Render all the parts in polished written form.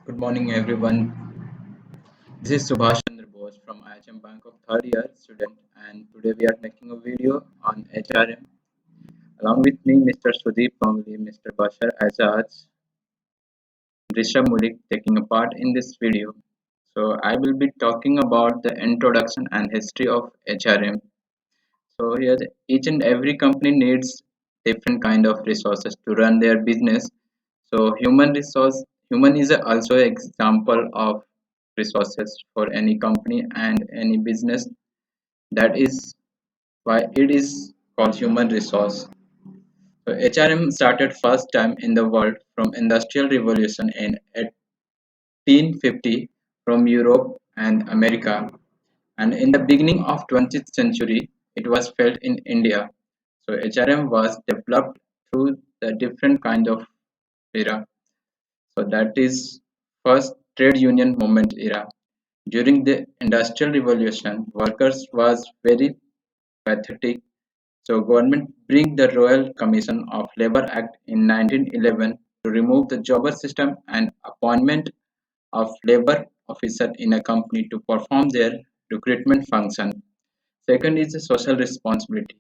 Good morning, everyone. This is Subhash Chandra Bose from IHM Bangkok, third year student, and today we are making a video on HRM. Along with me, Mr. Sudeep Pongli, Mr. Bashar Azad, Rishabh Mulik taking a part in this video. So I will be talking about the introduction and history of HRM. So here, each and every company needs different kind of resources to run their business. So human is also example of resources for any company and any business. That is why it is called human resource. So HRM started first time in the world from Industrial Revolution in 1850 from Europe and America, and in the beginning of 20th century it was felt in India. So HRM was developed through the different kind of era. So that is first trade union movement era. During the industrial revolution, workers was very pathetic. So government bring the Royal Commission of Labor Act in 1911 to remove the jobber system and appointment of labor officer in a company to perform their recruitment function. Second is the social responsibility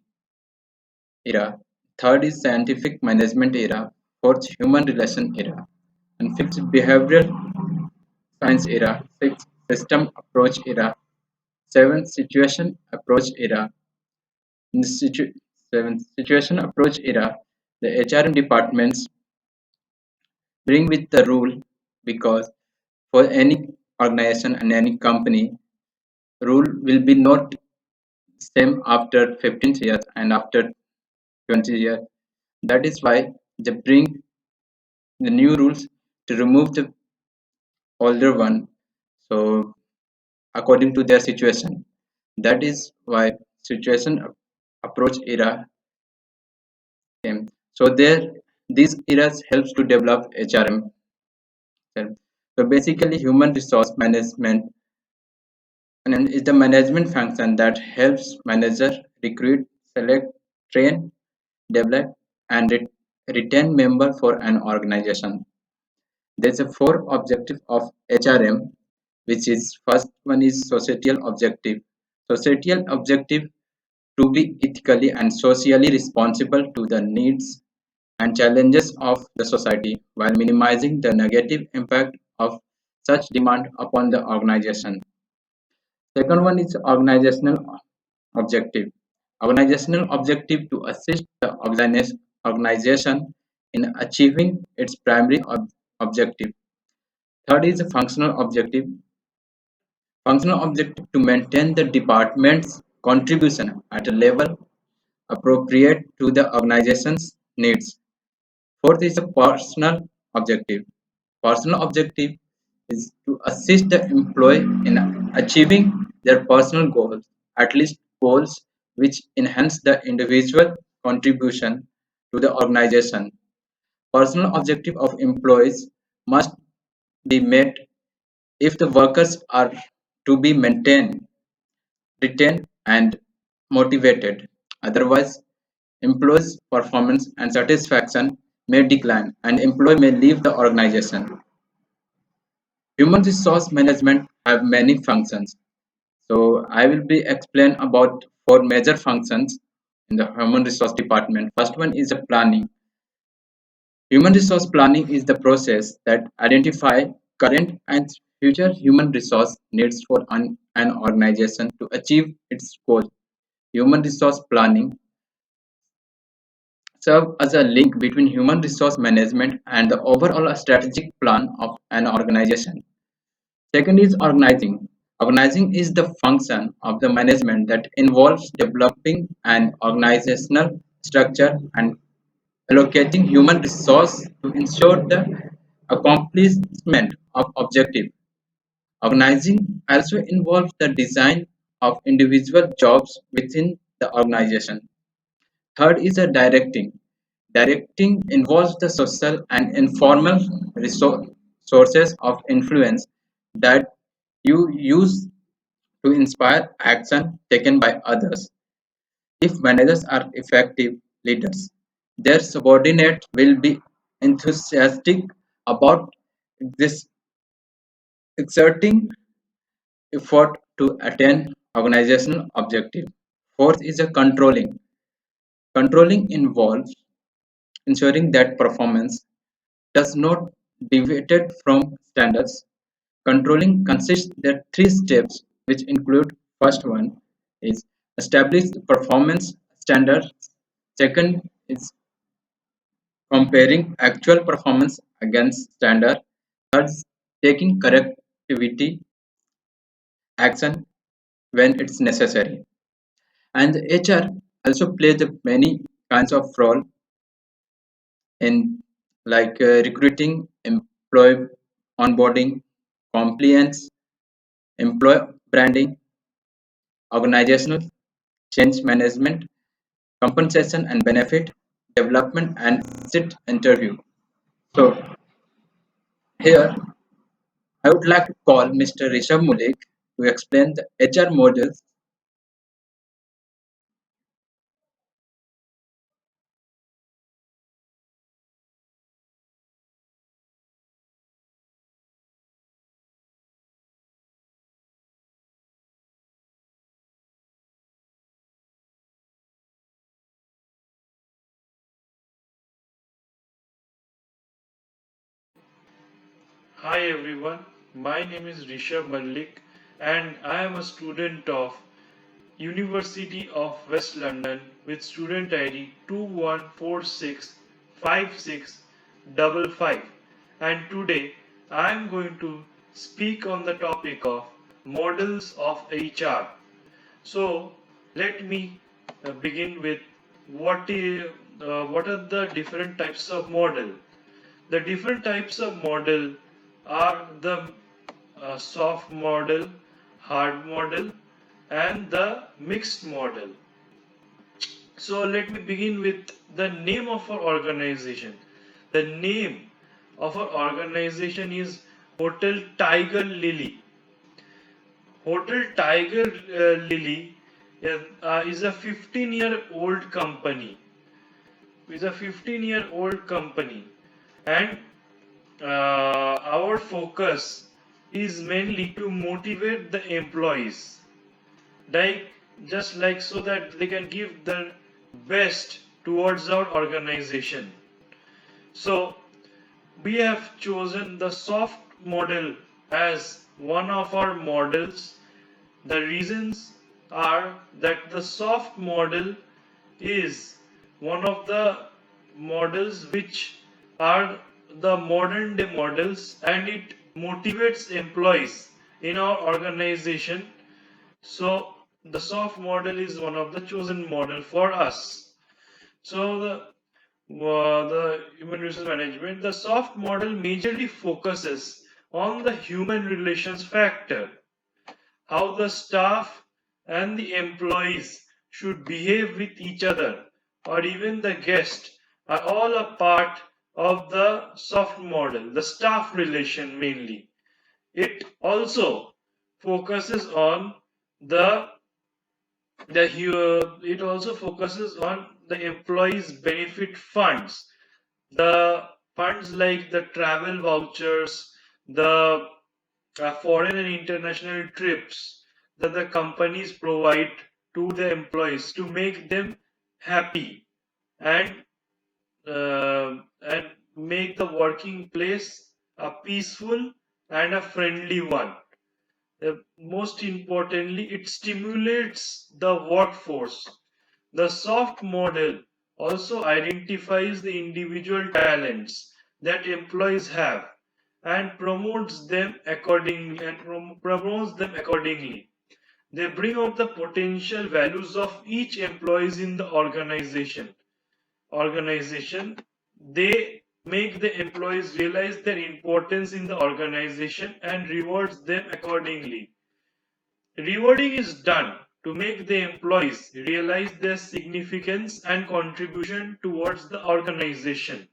era. Third is scientific management era. Fourth, human relation era. And fifth, behavioral science era. Sixth, system approach era. Seventh, situation approach era. In the seventh situation approach era, the HRM departments bring with the rule because for any organization and any company, rule will be not same after 15 years and after 20 years. That is why they bring the new rules to remove the older one. So according to their situation, that is why situation approach era came. So there, these eras helps to develop HRM. So basically, human resource management and is the management function that helps manager recruit, select, train, develop, and retain member for an organization. There's a four objective of HRM, which is first one is societal objective. Societal objective to be ethically and socially responsible to the needs and challenges of the society while minimizing the negative impact of such demand upon the organization. Second one is organizational objective. Organizational objective to assist the organization in achieving its primary objective. Third is a functional objective. Functional objective to maintain the department's contribution at a level appropriate to the organization's needs. Fourth is a personal objective. Personal objective is to assist the employee in achieving their personal goals, at least goals which enhance the individual contribution to the organization. Personal objective of employees must be met if the workers are to be maintained, retained, and motivated. Otherwise, employees' performance and satisfaction may decline and employee may leave the organization. Human resource management have many functions. So I will be explain about four major functions in the human resource department. First one is the planning. Human resource planning is the process that identify current and future human resource needs for an organization to achieve its goal. Human resource planning serve as a link between human resource management and the overall strategic plan of an organization. Second is organizing. Organizing is the function of the management that involves developing an organizational structure and allocating human resource to ensure the accomplishment of objective. Organizing also involves the design of individual jobs within the organization. Third is a directing. Directing involves the social and informal sources of influence that you use to inspire action taken by others. If managers are effective leaders, their subordinates will be enthusiastic about this exerting effort to attain organizational objective. Fourth is a controlling. Controlling involves ensuring that performance does not deviate from standards. Controlling consists there three steps, which include first one is establish performance standards. Second is comparing actual performance against standard. Third, is taking correctivity action when it's necessary. And HR also plays a many kinds of role in recruiting, employee onboarding, compliance, employee branding, organizational change management, compensation and benefit, development and sit interview. So here I would like to call Mr. Rishabh Mulik to explain the HR models. Hi everyone, my name is Rishabh Malik and I am a student of University of West London with student ID 21465655 and today I am going to speak on the topic of models of HR. So let me begin with what are the different types of model. The different types of model are the soft model, hard model, and the mixed model. So let me begin with the name of our organization. The name of our organization is Hotel Tiger Lily. Hotel Tiger Lily is a 15-year-old company. Is a 15-year-old company, and our focus is mainly to motivate the employees, like just like so that they can give their best towards our organization. So we have chosen the soft model as one of our models. The reasons are that the soft model is one of the models which are the modern day models, and it motivates employees in our organization. So the soft model is one of the chosen model for us. So the human resource management, the soft model majorly focuses on the human relations factor, how the staff and the employees should behave with each other, or even the guest, are all a part of the soft model, the staff relation mainly. It also focuses on the it also focuses on the employees benefit funds, the funds like the travel vouchers, the foreign and international trips that the companies provide to the employees to make them happy, and and make the working place a peaceful and a friendly one. Most importantly, it stimulates the workforce. The soft model also identifies the individual talents that employees have and promotes them accordingly. They bring out the potential values of each employees in the organization. They make the employees realize their importance in the organization and rewards them accordingly. Rewarding is done to make the employees realize their significance and contribution towards the organization.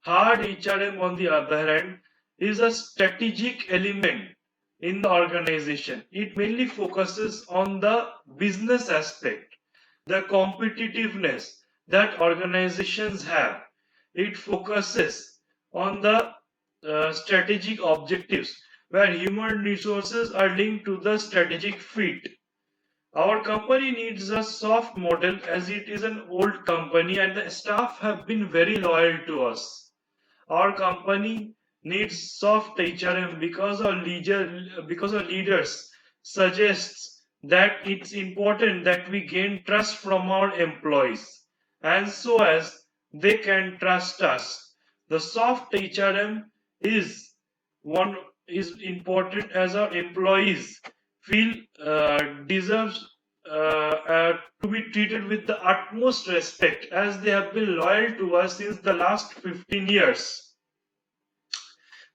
Hard HRM, on the other hand, is a strategic element in the organization. It mainly focuses on the business aspect, the competitiveness that organizations have. It focuses on the strategic objectives, where human resources are linked to the strategic fit. Our company needs a soft model as it is an old company and the staff have been very loyal to us. Our company needs soft HRM because our leaders suggests that it's important that we gain trust from our employees and so as they can trust us. The soft HRM is one is important as our employees feel deserves to be treated with the utmost respect as they have been loyal to us since the last 15 years.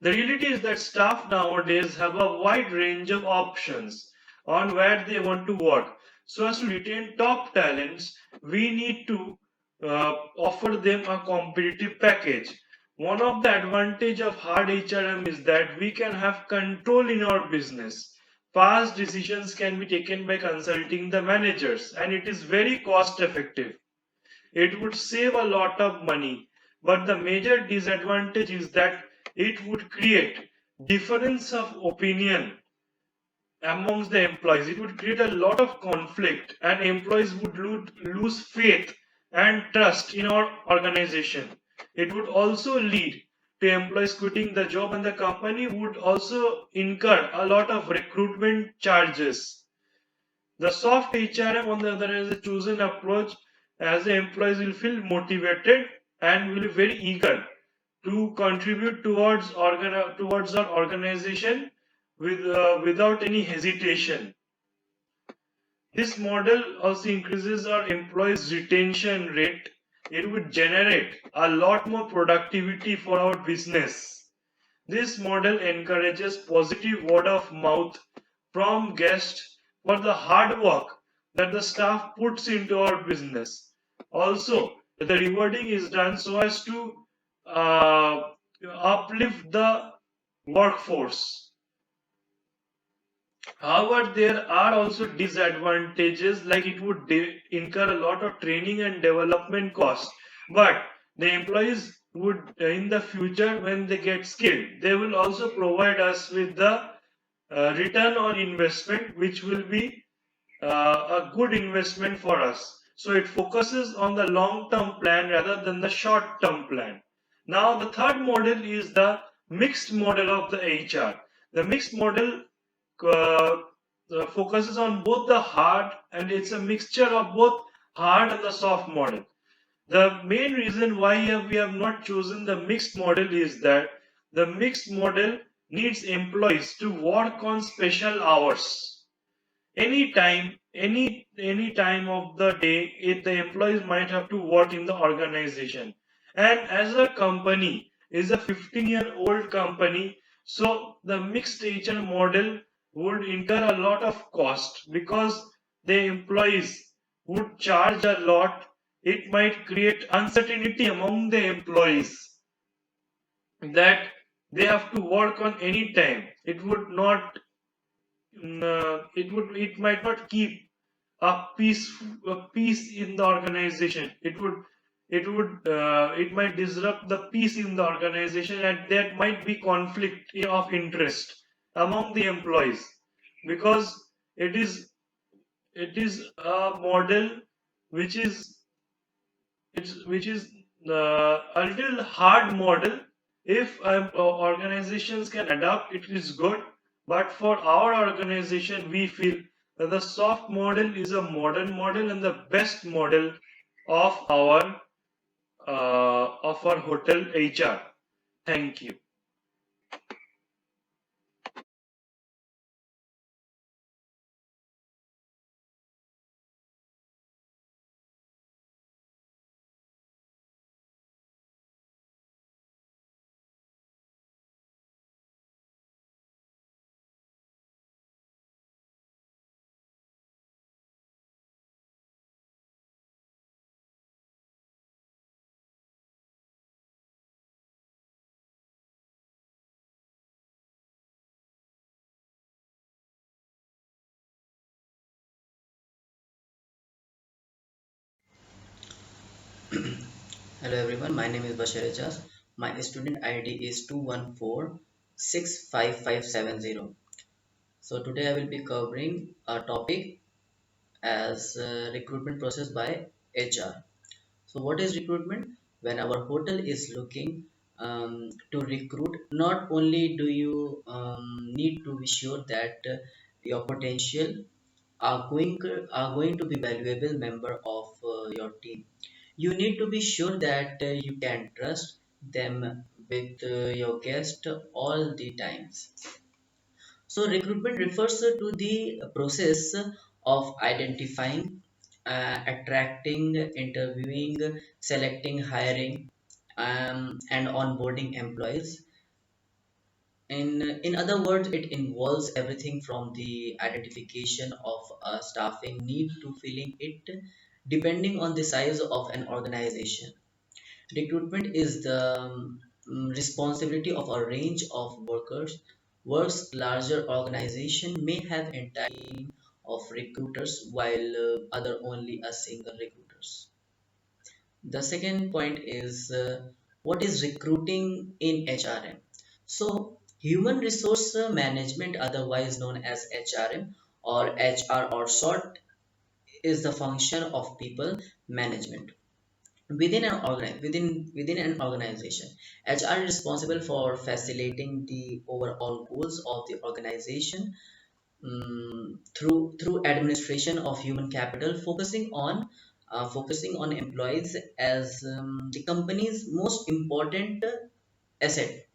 The reality is that staff nowadays have a wide range of options on where they want to work. So, as to retain top talents, we need to offer them a competitive package. One of the advantage of hard HRM is that we can have control in our business. Fast decisions can be taken by consulting the managers, and it is very cost effective. It would save a lot of money, but the major disadvantage is that it would create difference of opinion amongst the employees. It would create a lot of conflict, and employees would lose faith and trust in our organization. It would also lead to employees quitting the job, and the company would also incur a lot of recruitment charges. The soft HRM, on the other hand, is a chosen approach as the employees will feel motivated and will be very eager to contribute towards our organization without any hesitation. This model also increases our employees' retention rate. It would generate a lot more productivity for our business. This model encourages positive word of mouth from guests for the hard work that the staff puts into our business. Also, the rewarding is done so as to uh, uplift the workforce. However, there are also disadvantages like it would incur a lot of training and development costs. But the employees would, in the future, when they get skilled, they will also provide us with the return on investment, which will be a good investment for us. So it focuses on the long term plan rather than the short term plan. Now, the third model is the mixed model of the HR. The mixed model uh, focuses on both the hard and it's a mixture of both hard and the soft model. The main reason why we have not chosen the mixed model is that the mixed model needs employees to work on special hours. Any time of the day, the employees might have to work in the organization. And as a company is a 15-year-old company, so the mixed HR model would incur a lot of cost because the employees would charge a lot. It might create uncertainty among the employees that they have to work on any time. It would not it might not keep a peace in the organization. It might disrupt the peace in the organization, and there might be conflict of interest among the employees because it is a model which is a little hard model. If organizations can adapt, it is good. But for our organization, we feel that the soft model is a modern model and the best model of our hotel HR. Thank you. Hello everyone, my name is Bashir Ejaz. My student ID is 214 65570. So today I will be covering a topic as recruitment process by HR. So what is recruitment? When our hotel is looking to recruit, not only do you need to be sure that your potential are going to be valuable member of your team. You need to be sure that you can trust them with your guest all the times. So recruitment refers to the process of identifying, attracting, interviewing, selecting, hiring, and onboarding employees. In other words, it involves everything from the identification of a staffing need to filling it, depending on the size of an organization. Recruitment is the responsibility of a range of workers. Works larger organization may have entire team of recruiters while other only a single recruiters. The second point is what is recruiting in HRM? So human resource management, otherwise known as HRM or HR or short, is the function of people management within an organization. HR is responsible for facilitating the overall goals of the organization through administration of human capital, focusing on employees as the company's most important asset.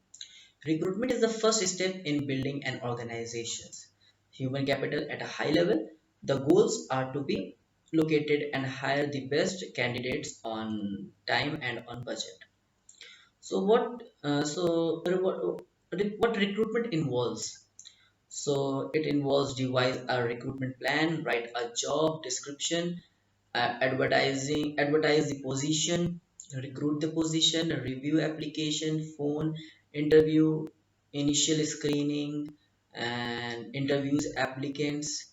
Recruitment is the first step in building an organization's human capital at a high level. The goals are to be located and hire the best candidates on time and on budget. So what recruitment involves? So it involves devise a recruitment plan, write a job description, advertise the position, recruit the position, review application, phone interview, initial screening, and interviews applicants,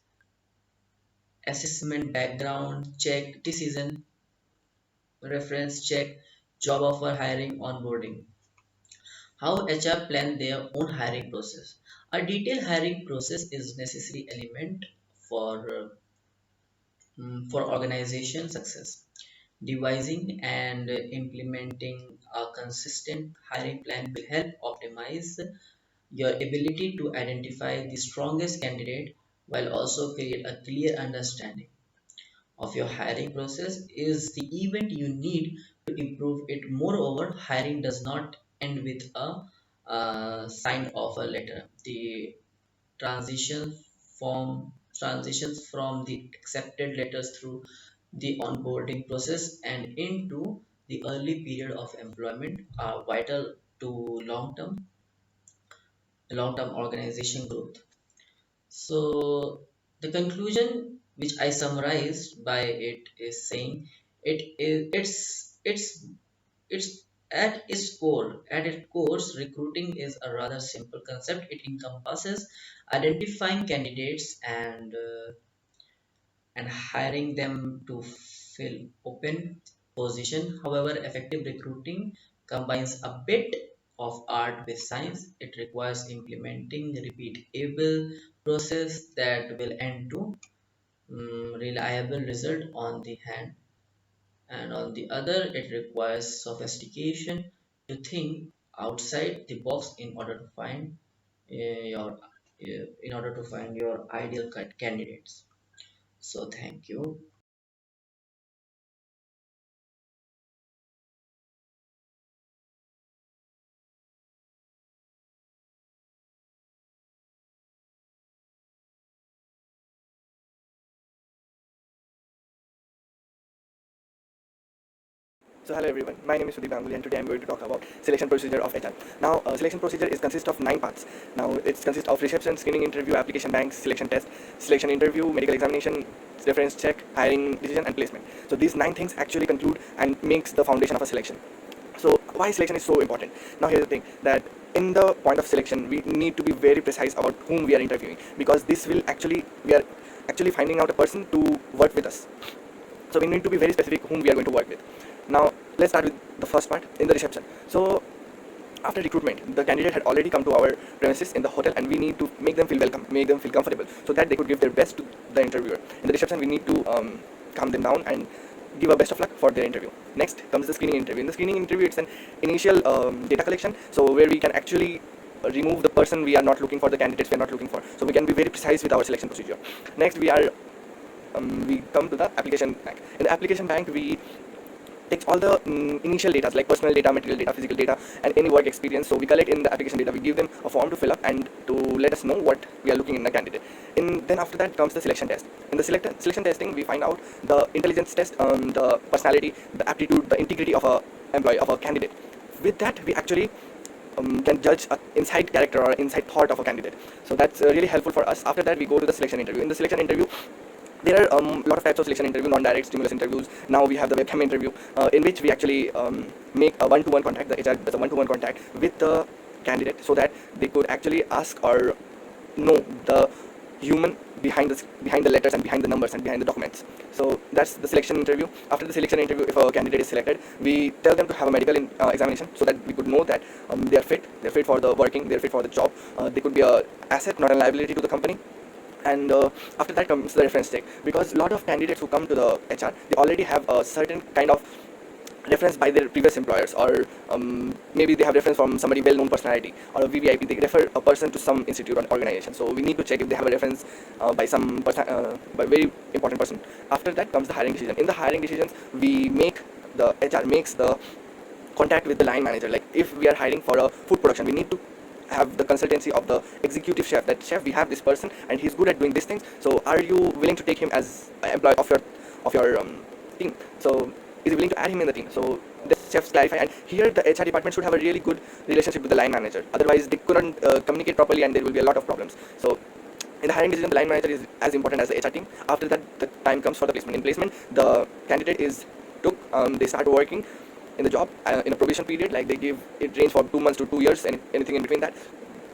assessment, background check, decision, reference check, job offer, hiring, onboarding. How HR plan their own hiring process. A detailed hiring process is necessary element for organization success. Devising and implementing a consistent hiring plan will help optimize your ability to identify the strongest candidate while also create a clear understanding of your hiring process is the event you need to improve it. Moreover, hiring does not end with a signed offer letter. The transition transitions from the accepted letters through the onboarding process and into the early period of employment are vital to long-term organization growth. So the conclusion which I summarized by it is saying it's at its core, recruiting is a rather simple concept. It encompasses identifying candidates and hiring them to fill open position. However, effective recruiting combines a bit of art with science. It requires implementing repeatable process that will end to reliable result on the hand, and on the other it requires sophistication to think outside the box in order to find your ideal candidates. So thank you. So hello everyone, my name is Sudeep Ganguly and today I'm going to talk about selection procedure of HR. Now selection procedure is consist of 9 parts. Now it consists of reception, screening interview, application banks, selection test, selection interview, medical examination, reference check, hiring decision and placement. So these 9 things actually conclude and makes the foundation of a selection. So why selection is so important? Now here's the thing, that in the point of selection we need to be very precise about whom we are interviewing, because this will actually we are actually finding out a person to work with us. So we need to be very specific whom we are going to work with. Now let's start with the first part in the reception. So After recruitment, the candidate had already come to our premises in the hotel, and we need to make them feel welcome, make them feel comfortable, so that they could give their best to the interviewer. In the reception, we need to calm them down and give a best of luck for their interview. Next comes the screening interview. In the screening interview, it's an initial data collection, so where we can actually remove the person we are not looking for, the candidates we are not looking for, so we can be very precise with our selection procedure. Next, we come to the application bank. In the application bank, we takes all the initial data like personal data, material data, physical data, and any work experience. So we collect in the application data. We give them a form to fill up and to let us know what we are looking in a candidate. Then after that comes the selection test. In the selection testing, we find out the intelligence test, the personality, the aptitude, the integrity of a employee, of a candidate. With that, we actually can judge inside character or inside thought of a candidate. So that's really helpful for us. After that, we go to the selection interview. In the selection interview, there are a lot of types of selection interview, non-direct stimulus interviews. Now we have the webcam interview, in which we actually make a one-to-one contact. The HR does a one-to-one contact with the candidate, so that they could actually ask or know the human behind the letters and behind the numbers and behind the documents. So that's the selection interview. After the selection interview, if a candidate is selected, we tell them to have a medical examination, so that we could know that they are fit. They're fit for the working. They're fit for the job. They could be a asset, not a liability to the company. And after that comes the reference check, because a lot of candidates who come to the HR, they already have a certain kind of reference by their previous employers, or maybe they have reference from somebody well-known personality, or a VVIP. They refer a person to some institute or organization. So we need to check if they have a reference by some by very important person. After that comes the hiring decision. In the hiring decisions, the HR makes the contact with the line manager. Like if we are hiring for a food production, we need to have the consultancy of the executive chef, that chef, we have this person and he's good at doing these things, so are you willing to take him as an employee of your team? So is he willing to add him in the team? So the chefs clarify, and here the HR department should have a really good relationship with the line manager, otherwise they couldn't communicate properly and there will be a lot of problems. So in the hiring decision, the line manager is as important as the HR team. After that, the time comes for the placement. In placement, the candidate is took, they start working in the job in a probation period. Like they give it range for 2 months to 2 years and anything in between that.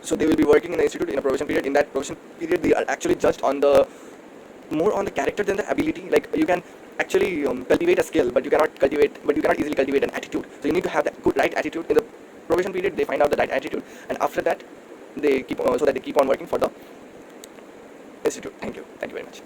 So they will be working in the institute in a probation period. In that probation period, they are actually judged on the more on the character than the ability. Like you can actually cultivate a skill, but you cannot easily cultivate an attitude. So you need to have that good right attitude. In the probation period, they find out the right attitude, and after that they keep so that they keep on working for the institute. Thank you very much.